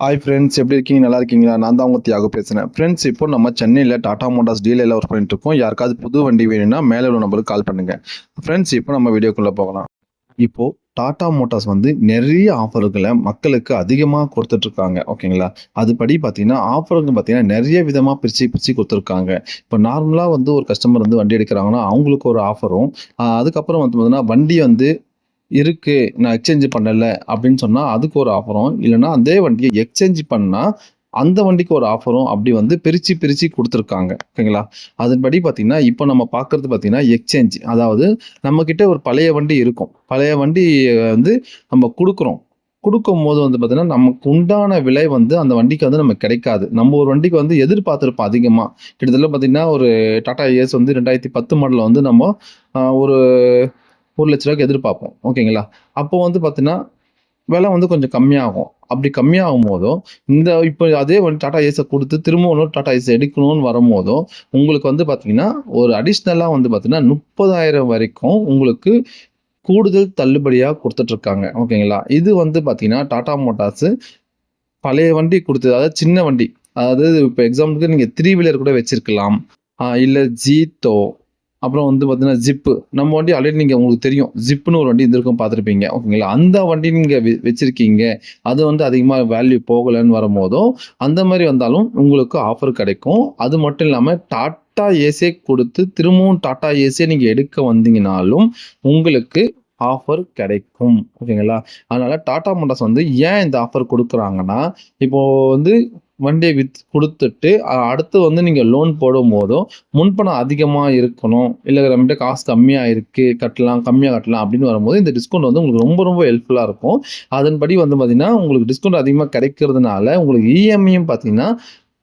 Hi friends, எப்படி இருக்கீங்க? நல்லா இருக்கீங்களா? நான் தான் உங்க தியாகு பேசுகிறேன். ஃப்ரெண்ட்ஸ், இப்போ நம்ம சென்னையில் டாடா மோட்டார்ஸ் டீலரில் ஒர்க் பண்ணிட்டு இருக்கோம். யாருக்காவது புது வண்டி வேணும்னா மேலே உள்ள நம்பருக்கு கால் பண்ணுங்க. ஃப்ரெண்ட்ஸ், இப்போ நம்ம வீடியோக்குள்ளே போகலாம். இப்போ டாடா மோட்டார்ஸ் வந்து நிறைய ஆஃபர்களை மக்களுக்கு அதிகமாக கொடுத்துட்ருக்காங்க. ஓகேங்களா? அதுபடி பார்த்தீங்கன்னா ஆஃபருங்க பார்த்தீங்கன்னா நிறைய விதமாக பிரித்து பிரித்து கொடுத்துருக்காங்க. இப்போ நார்மலாக வந்து ஒரு கஸ்டமர் வந்து வண்டி எடுக்கிறாங்கன்னா அவங்களுக்கு ஒரு ஆஃபரும், அதுக்கப்புறம் வந்து பார்த்தீங்கன்னா வண்டி வந்து இருக்கு. நான் எக்ஸ்சேஞ்ச் பண்ணல அப்படின்னு சொன்னா, அதுக்கு ஒரு ஆஃபரும், இல்லன்னா அதே வண்டிய எக்ஸ்சேஞ்ச் பண்ணா, அந்த வண்டிக்கு ஒரு ஆஃபரும் அப்படி வந்து பிரிச்சு, பிரிச்சு குடுத்துருக்காங்க. ஓகேங்களா? அதன்படி பார்த்தீங்கன்னா, இப்போ நம்ம பார்க்கறது பார்த்தீங்கன்னா, எக்ஸ்சேஞ்ச். அதாவது நம்மகிட்ட ஒரு பழைய வண்டி இருக்கும். பழைய வண்டி வந்து நம்ம குடுக்குறோம். குடுக்கும்போது வந்து பார்த்தீங்கன்னா, நமக்கு உண்டான விலை வந்து அந்த வண்டிக்கு வந்து நமக்கு கிடைக்காது. நம்ம ஒரு வண்டிக்கு வந்து எதிர்பார்த்திருப்போம் அதிகமா. கிட்டத்தட்ட பார்த்தீங்கன்னா, ஒரு டாடா ஏஸ் வந்து 2010 மாடல்ல வந்து நம்ம ஒரு ரூ. 1,00,000க்கு எதிர்பார்ப்போம். ஓகேங்களா? அப்போ வந்து பார்த்தீங்கன்னா, விலை வந்து கொஞ்சம் கம்மியாகும். அப்படி கம்மியாகும்போதும், இப்போ அதே வந்து டாடா ஏஸ குடுத்து திரும்ப இன்னொரு டாடா ஏஸ் எடுக்கணும்னு வரும்போதும், உங்களுக்கு வந்து பார்த்தீங்கன்னா, ஒரு அடிஷ்னலா வந்து பார்த்தீங்கன்னா, 30,000 வரைக்கும் உங்களுக்கு கூடுதல் தள்ளுபடியா குடுத்துட்டுருக்காங்க. ஓகேங்களா? இது வந்து பார்த்தீங்கன்னா, டாடா மோட்டார்ஸ் பழைய வண்டி குடுத்தது. அதாவது சின்ன வண்டி. அதாவது இப்ப எக்ஸாம்பிளுக்கு நீங்க 3 வீலர் கூட வச்சிருக்கலாம். இல்ல ஜீத்தோ, அப்புறம் வந்து பார்த்தீங்கன்னா, ஜிப்பு. நம்ம வண்டி ஆல்ரெடி உங்களுக்கு தெரியும். ஜிப்ன்னு ஒரு வண்டி இருந்திருக்கும் பார்த்துருப்பீங்க. ஓகேங்களா? அந்த வண்டி நீங்க வச்சிருக்கீங்க. அது வந்து அதிகமா வேல்யூ போகலன்னு வரும்போதும், அந்த மாரி வந்தாலும் உங்களுக்கு ஆஃபர் கிடைக்கும். அது மட்டும் இல்லாம டாடா ஏஸே குடுத்து திரும்பவும் டாடா ஏஸே நீங்க எடுக்க வந்தீங்கனாலும், உங்களுக்கு ஆஃபர் கிடைக்கும். ஓகேங்களா? அதனால டாடா மோட்டார்ஸ் வந்து ஏன் இந்த ஆஃபர் குடுக்குறாங்கன்னா, இப்போ வந்து வண்டிய குடுத்துட்டு, அடுத்து வந்து நீங்க லோன் போடும்போதும், முன்பணம் அதிகமா இருக்கணும். இல்ல நம்மகிட்ட காசு கம்மியா இருக்கு, கட்டலாம், கம்மியா கட்டலாம் அப்படின்னு வரும்போது, இந்த டிஸ்கவுண்ட் வந்து உங்களுக்கு ரொம்ப ரொம்ப ஹெல்ப்ஃபுல்லா இருக்கும். அதன்படி வந்து பார்த்தீங்கன்னா, உங்களுக்கு டிஸ்கவுண்ட் அதிகமா கிடைக்கிறதுனால, உங்களுக்கு இஎம்ஐயும் பார்த்தீங்கன்னா,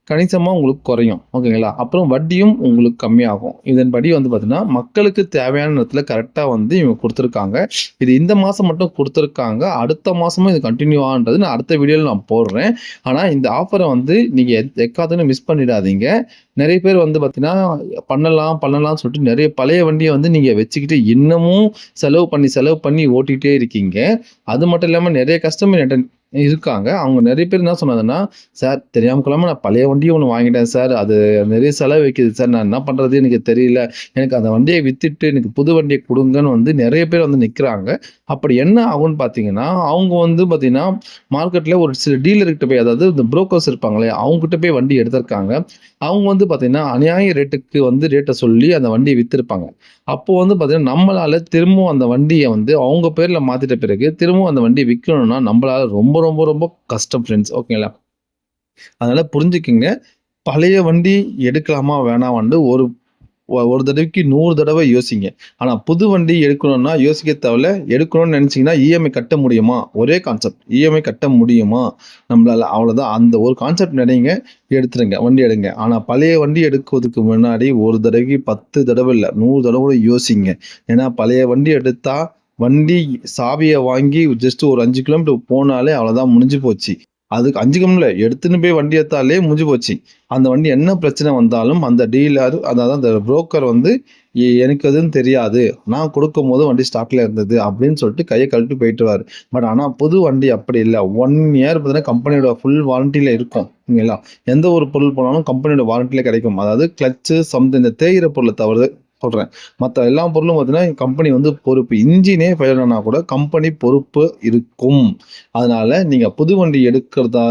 கணிசமா உங்களுக்கு குறையும். ஓகேங்களா? அப்புறம் வட்டியும் உங்களுக்கு கம்மியாகும். இதன்படி வந்து பார்த்தீங்கன்னா, மக்களுக்கு தேவையான நேரத்தில கரெக்ட்டா வந்து இவங்க குடுத்துருக்காங்க. இது இந்த மாசம் மட்டும் குடுத்துருக்காங்க. அடுத்த மாசமும் இது கன்டின்யூ ஆகுன்றது நான் அடுத்த வீடியோல நான் போடுறேன். ஆனா, இந்த ஆஃபர வந்து நீங்க எக்காரணம் மிஸ் பண்ணிடாதீங்க. நெறைய பேர் வந்து பார்த்தீங்கன்னா, பண்ணலாம் பண்ணலாம்னு சொல்லிட்டு நெறைய பழைய வண்டிய வந்து நீங்க வச்சுக்கிட்டு இன்னமும் செலவு பண்ணி, செலவு பண்ணி ஓட்டிட்டே இருக்கீங்க. அது மட்டும் இல்லாம நெறைய கஸ்டமர் என்ட்ட இருக்காங்க. அவங்க நெறைய பேர் என்ன சொன்னாங்கன்னா, "சார் தெரியாம கொள்ளாம நான் பழைய வண்டிய ஒண்ணு வாங்கிட்டேன் சார். அது நெறைய செலவு வைக்குது சார். நான் என்ன பண்றது எனக்கு தெரியல. எனக்கு அந்த வண்டிய வித்துட்டு எனக்கு புது வண்டிய குடுங்கன்னு" வந்து நெறைய பேர் வந்து நிக்கிறாங்க. அப்படி என்ன ஆகும்ன்னு பார்த்தீங்கன்னா, அவங்க வந்து பார்த்தீங்கன்னா, மார்க்கெட்ல ஒரு சில டீலர்கிட்ட போய், அதாவது இந்த புரோக்கர்ஸ் இருப்பாங்களே, அவங்ககிட்ட போய் வண்டி எடுத்திருக்காங்க. அவங்க வந்து பார்த்தீங்கன்னா, அநியாய ரேட்டுக்கு வந்து ரேட்ட சொல்லி அந்த வண்டிய வித்திருப்பாங்க. அப்போ வந்து பார்த்தீங்கன்னா, நம்மளால திரும்பவும் அந்த வண்டிய வந்து அவங்க பேர்ல மாத்திட்ட பிறகு, திரும்பவும் அந்த வண்டிய விக்கணும்னா, நம்பளால ரொம்ப ரொம்ப ரொம்ப கஷ்டம் ஃப்ரெண்ட்ஸ். ஓகேங்களா? அதனால புரிஞ்சுக்கங்க. பழைய வண்டி எடுக்கலாமா வேணாமான்னு ஒரு தடவைக்கு 100 தடவ யோசிங்க. ஆனா புது வண்டி எடுக்கணும்னா யோசிக்க தேவையில்ல. எடுக்கணும்னு நெனச்சீங்கன்னா, இஎம்ஐ கட்ட முடியுமா? ஒரே கான்செப்ட். இஎம்ஐ கட்ட முடியுமா? நம்மளால அவ்வளோதான். அந்த ஒரு கான்செப்ட் நெனைங்க, எடுத்துருங்க. வண்டி எடுங்க. ஆனா பழைய வண்டி எடுக்குவதற்கு முன்னாடி ஒரு தடவைக்கு 10 தடவ இல்ல, 100 தடவ கூட யோசிங்க. ஏன்னா பழைய வண்டி எடுத்தா, வண்டி சாவிய வாங்கி ஜஸ்ட் ஒரு 5 கிலோமீட்டர் போனாலே அவ்வளோதான், முடிஞ்சு போச்சு. அதுக்கு 5 கிலோமீட்டர் இல்ல, எடுத்துன்னு போய் வண்டி எடுத்தாலே முடிஞ்சு போச்சு. அந்த வண்டி என்ன பிரச்சனை வந்தாலும் அந்த டீலர், அதாவது அந்த புரோக்கர் வந்து எனக்கு எதுவும் தெரியாது. நான் குடுக்கும்போது வண்டி ஸ்டாக்ல இருந்தது அப்படின்னு சொல்லிட்டு கைய கழட்டிட்டு போயிட்டுருவாரு. பட் ஆனா புது வண்டி அப்படி இல்ல. 1 இயர் பார்த்தீங்கன்னா கம்பெனியோட ஃபுல் வாரண்டில இருக்கும். சரிங்களா? எந்த ஒரு பொருள் போனாலும் கம்பெனியோட வாரண்டில கிடைக்கும். அதாவது கிளட்ச், சம்திங் இந்த தேய்கிற பொருள தவிர சொல்றேன். மத்த எல்லா பொருளும் பார்த்தீங்கன்னா கம்பெனி வந்து பொறுப்பு. இன்ஜினே ஃபெயிலியர் ஆனா கூட கம்பெனி பொறுப்பு இருக்கும். அதனால நீங்க புது வண்டி எடுக்கிறதா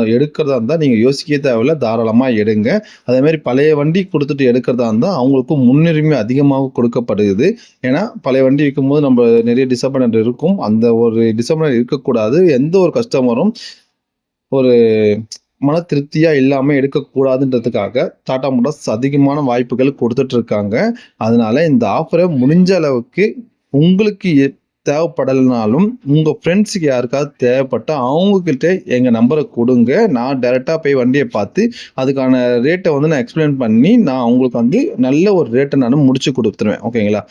இருந்தா நீங்க யோசிக்கவே தேவையில்ல. தாராளமா எடுங்க. அதே மாரி பழைய வண்டி குடுத்துட்டு எடுக்கிறதா இருந்தா, அவங்களுக்கு முன்னுரிமை அதிகமாக கொடுக்கப்படுது. ஏன்னா, பழைய வண்டி விக்கும்போது நம்ம நெறைய டிசப்பாயின்ட்மென்ட் இருக்கும். அந்த ஒரு டிசப்பாயின்ட்மென்ட் இருக்கக்கூடாது. எந்த ஒரு கஸ்டமரும் ஒரு மன திருப்தியா இல்லாம எடுக்கக்கூடாதுன்றதுக்காக, டாடா மோட்டார்ஸ் அதிகமான வாய்ப்புகள் குடுத்துட்டு இருக்காங்க. அதனால இந்த ஆஃபர முடிஞ்ச அளவுக்கு உங்களுக்கு தேவைப்படலனாலும், உங்க ஃப்ரெண்ட்ஸ்க்கு யாருக்காவது தேவைப்பட்டா, அவங்க கிட்ட எங்க நம்பர குடுங்க. நான் டைரக்ட்டா போய் வண்டிய பார்த்து, அதுக்கான ரேட்ட வந்து நான் எக்ஸ்பிளைன் பண்ணி, நான் உங்களுக்கு வந்து நல்ல ஒரு ரேட்ட நானு முடிச்சு குடுத்துருவேன். ஓகேங்களா?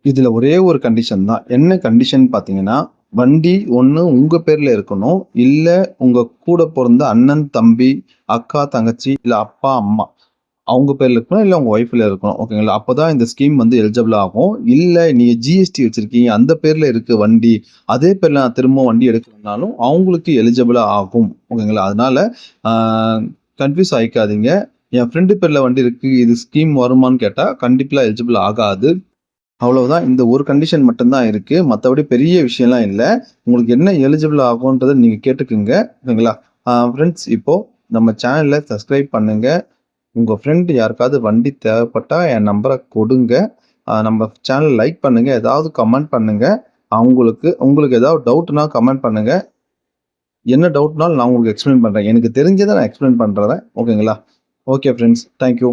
இதுல ஒரே ஒரு கண்டிஷன் தான். என்ன கண்டிஷன் பார்த்தீங்கன்னா, வண்டி ஒண்ணு உங்க பேர்ல இருக்கணும். இல்ல உங்க கூட பொறந்த அண்ணன், தம்பி, அக்கா, தங்கச்சி, இல்ல அப்பா, அம்மா. அவங்க பேர்ல இருக்கணும், இல்ல உங்க ஒய்ஃப்ல இருக்கணும். ஓகேங்களா? அப்பதான் இந்த ஸ்கீம் வந்து எலிஜிபிள் ஆகும். இல்ல நீங்க ஜிஎஸ்டி வச்சிருக்கீங்க, அந்த பேர்ல இருக்கு வண்டி. அதே பேர்ல நான் திரும்ப வண்டி எடுக்கணும்னாலும் அவங்களுக்கு எலிஜிபிள் ஆகும். ஓகேங்களா? அதனால ஆ கன்ஃப்யூஸ் ஆயிக்காதீங்க. என் ஃப்ரெண்டு பேர்ல வண்டி இருக்கு. இது ஸ்கீம் வருமான்னு கேட்டா, கண்டிப்பா எலிஜிபிள் ஆகாது. அவ்வளவுதான். இந்த ஒரு கண்டிஷன் மட்டும் தான் இருக்கு. மத்தபடி பெரிய விஷயம்லாம் இல்ல. உங்களுக்கு என்ன எலிஜிபிள் ஆகும்ன்றத நீங்க கேட்டுக்குங்க. ஓகேங்களா? ஃபிரெண்ட்ஸ் இப்போ நம்ம சேனல சப்ஸ்கிரைப் பண்ணுங்க. உங்க ஃப்ரெண்ட் யாருக்காவது வண்டி தேவைப்பட்டா என் நம்பர கொடுங்க. நம்ம சேனல் லைக் பண்ணுங்க. ஏதாவது கமெண்ட் பண்ணுங்க. உங்களுக்கு ஏதாவது டவுட்னா கமெண்ட் பண்ணுங்க. என்ன டவுட்னாலும் நான் உங்களுக்கு எக்ஸ்பிளைன் பண்றேன். எனக்கு தெரிஞ்சத நான் எக்ஸ்பிளைன் பண்றேன். ஓகேங்களா? Okay friends. Thank you.